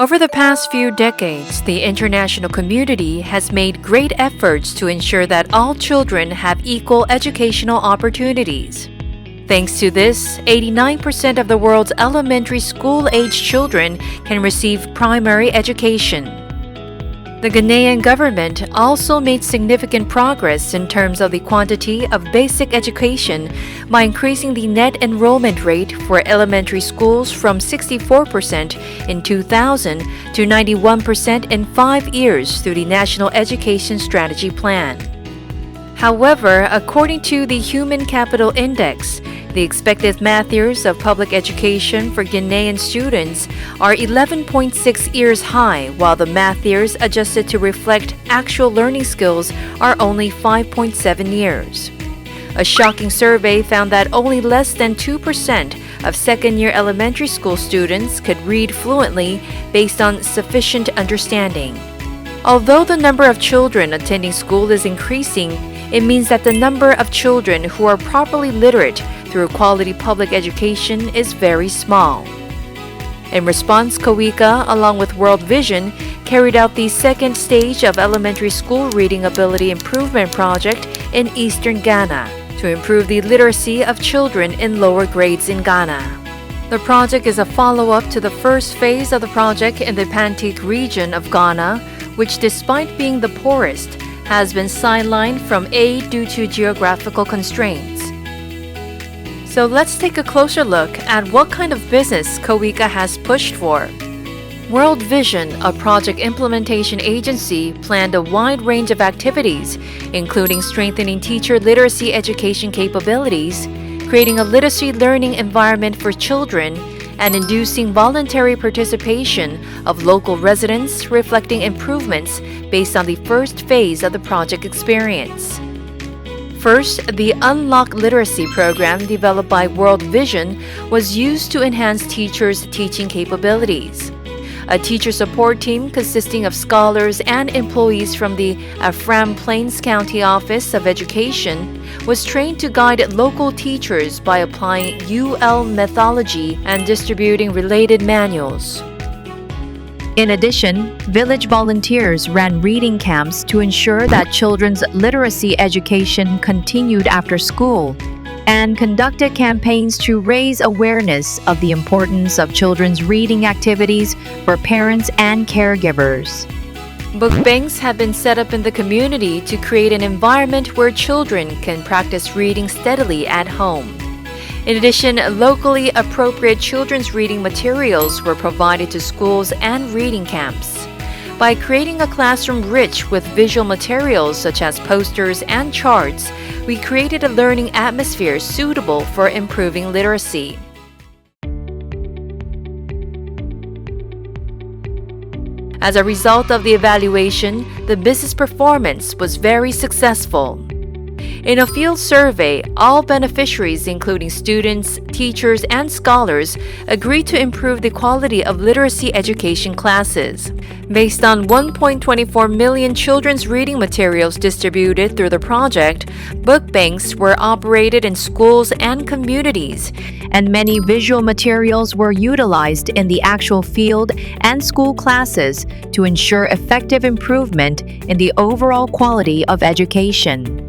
Over the past few decades, the international community has made great efforts to ensure that all children have equal educational opportunities. Thanks to this, 89% of the world's elementary school-age children can receive primary education. The Ghanaian government also made significant progress in terms of the quantity of basic education by increasing the net enrollment rate for elementary schools from 64% in 2000 to 91% in 5 years through the National Education Strategy Plan. However, according to the Human Capital Index, the expected math years of public education for Ghanaian students are 11.6 years high, while the math years adjusted to reflect actual learning skills are only 5.7 years. A shocking survey found that only less than 2% of second-year elementary school students could read fluently based on sufficient understanding. Although the number of children attending school is increasing, it means that the number of children who are properly literate through quality public education is very small. In response, KOICA, along with World Vision, carried out the second stage of elementary school reading ability improvement project in eastern Ghana to improve the literacy of children in lower grades in Ghana. The project is a follow-up to the first phase of the project in the Pantique region of Ghana, which, despite being the poorest, has been sidelined from aid due to geographical constraints. So let's take a closer look at what kind of business KOICA has pushed for. World Vision, a project implementation agency, planned a wide range of activities, including strengthening teacher literacy education capabilities, creating a literacy learning environment for children, and inducing voluntary participation of local residents, reflecting improvements based on the first phase of the project experience. First, the Unlock Literacy program developed by World Vision was used to enhance teachers' teaching capabilities. A teacher support team consisting of scholars and employees from the Afram Plains County Office of Education was trained to guide local teachers by applying UL methodology and distributing related manuals. In addition, village volunteers ran reading camps to ensure that children's literacy education continued after school, and conducted campaigns to raise awareness of the importance of children's reading activities for parents and caregivers. Book banks have been set up in the community to create an environment where children can practice reading steadily at home. In addition, locally appropriate children's reading materials were provided to schools and reading camps. By creating a classroom rich with visual materials such as posters and charts, we created a learning atmosphere suitable for improving literacy. As a result of the evaluation, the business performance was very successful. In a field survey, all beneficiaries, including students, teachers, and scholars, agreed to improve the quality of literacy education classes. Based on 1.24 million children's reading materials distributed through the project, book banks were operated in schools and communities, and many visual materials were utilized in the actual field and school classes to ensure effective improvement in the overall quality of education.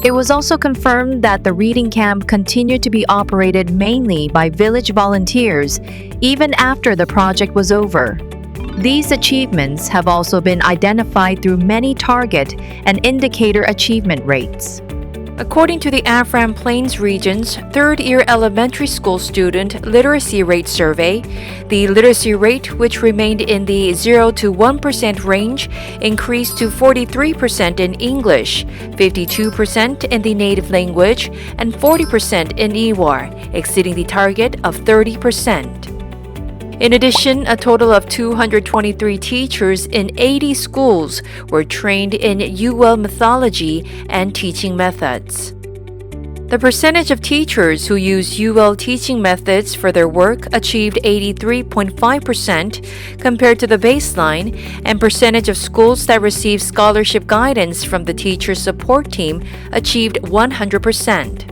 It was also confirmed that the reading camp continued to be operated mainly by village volunteers even after the project was over. These achievements have also been identified through many target and indicator achievement rates. According to the Afram Plains region's third-year elementary school student literacy rate survey, the literacy rate, which remained in the 0 to 1% range, increased to 43% in English, 52% in the native language, and 40% in Iwar, exceeding the target of 30%. In addition, a total of 223 teachers in 80 schools were trained in UL methodology and teaching methods. The percentage of teachers who use UL teaching methods for their work achieved 83.5% compared to the baseline, and percentage of schools that receive scholarship guidance from the teacher support team achieved 100%.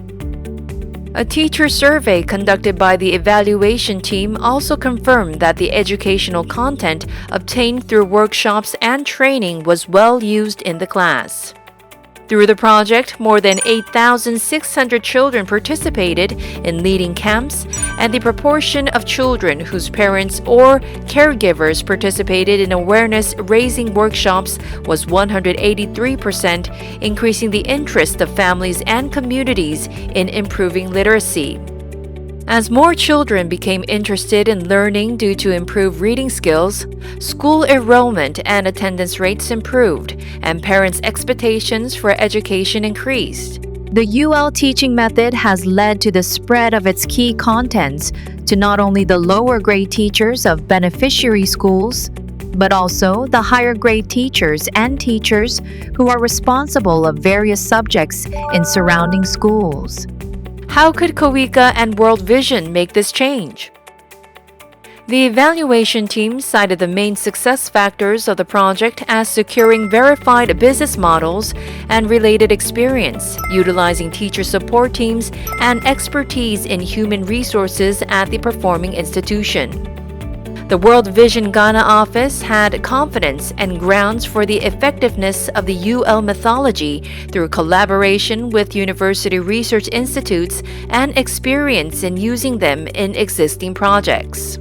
A teacher survey conducted by the evaluation team also confirmed that the educational content obtained through workshops and training was well used in the class. Through the project, more than 8,600 children participated in leading camps, and the proportion of children whose parents or caregivers participated in awareness-raising workshops was 183%, increasing the interest of families and communities in improving literacy. As more children became interested in learning due to improved reading skills, school enrollment and attendance rates improved, and parents' expectations for education increased. The UL teaching method has led to the spread of its key contents to not only the lower grade teachers of beneficiary schools, but also the higher grade teachers and teachers who are responsible of various subjects in surrounding schools. How could KOICA and World Vision make this change? The evaluation team cited the main success factors of the project as securing verified business models and related experience, utilizing teacher support teams, and expertise in human resources at the performing institution. The World Vision Ghana office had confidence and grounds for the effectiveness of the UL methodology through collaboration with university research institutes and experience in using them in existing projects.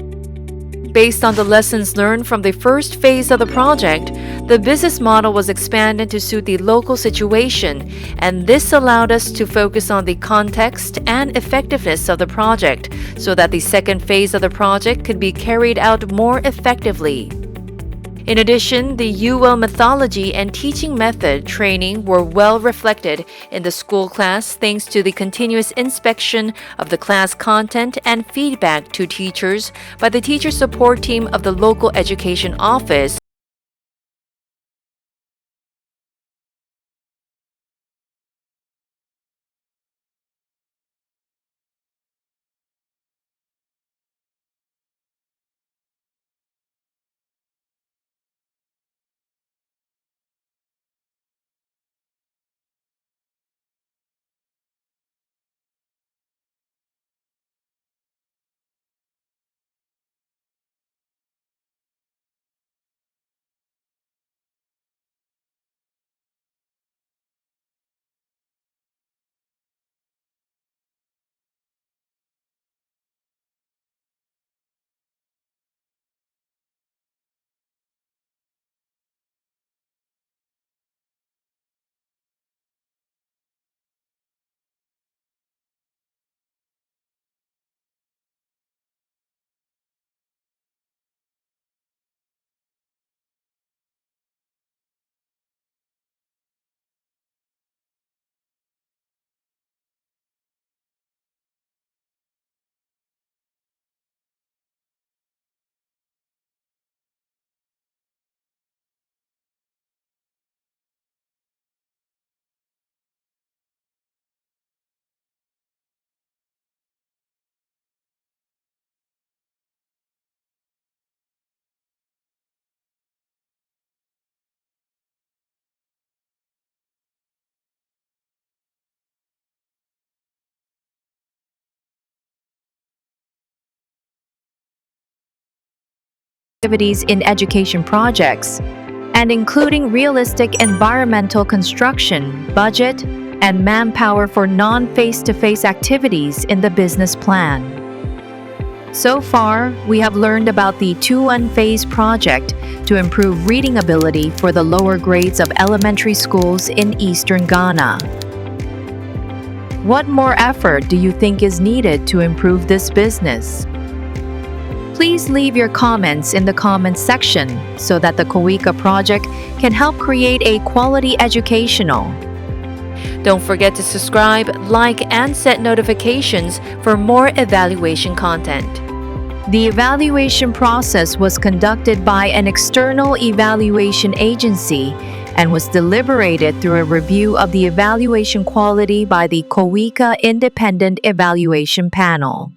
Based on the lessons learned from the first phase of the project, the business model was expanded to suit the local situation, and this allowed us to focus on the context and effectiveness of the project so that the second phase of the project could be carried out more effectively. In addition, the UL methodology and teaching method training were well reflected in the school class thanks to the continuous inspection of the class content and feedback to teachers by the teacher support team of the local education office. Activities in education projects, and including realistic environmental construction, budget, and manpower for non-face-to-face activities in the business plan. So far, we have learned about the 2-Phase project to improve reading ability for the lower grades of elementary schools in Eastern Ghana. What more effort do you think is needed to improve this business? Please leave your comments in the comments section so that the KOICA project can help create a quality educational. Don't forget to subscribe, like, and set notifications for more evaluation content. The evaluation process was conducted by an external evaluation agency and was deliberated through a review of the evaluation quality by the KOICA Independent Evaluation Panel.